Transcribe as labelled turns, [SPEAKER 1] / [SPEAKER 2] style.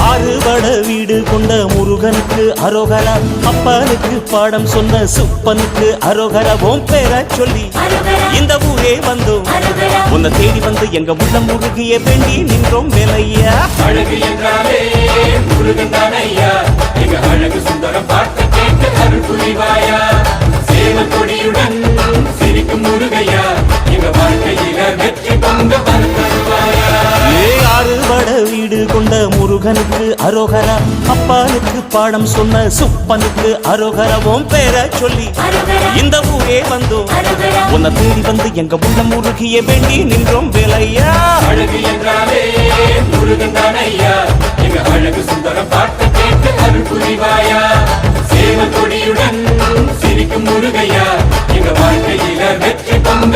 [SPEAKER 1] ஆறுபட வீடு கொண்ட முருகனுக்கு அரோகரா, அப்பனுக்கு பாடம் சொன்ன சுப்பனுக்கு அரோகரா. ஓம் பேர சொல்லி இந்த ஊரே வந்தோம், உன்னை தேடி வந்து எங்க உள்ள முருகிய வேண்டி நின்றோம் வேலையா.
[SPEAKER 2] அழகு என்றாலே முருகன் தானையா, எங்க அழகு சுந்தரம் பாட்டு கேட்டு அருள் புரிவாயா. சேவல் கொடியுடன் சிரிக்கும் முருகையா, எங்க வாழ்க்கையில வெற்றி பொங்க பறந்தருவாயா.
[SPEAKER 1] ஆறுபட வீடு கொண்ட முருகனுக்கு அரோகரா, அப்பனுக்கு பாடம் சொன்ன சுப்பனுக்கு அரோகரா. ஓம் பேர சொல்லி இந்த ஊரே வந்தோம், உன்னை தேடி வந்து எங்க உள்ள முருகிய வேண்டி நின்றோம் வேலையா.
[SPEAKER 2] அழகு என்றாலே முருகன் தானையா, எங்க அழகு சுந்தரம் பாட்டு கேட்டு அருள் புரிவாயா. சேவல் கொடியுடன் சிரிக்கும் முருகையா, எங்க வாழ்க்கையில வெற்றி பொங்க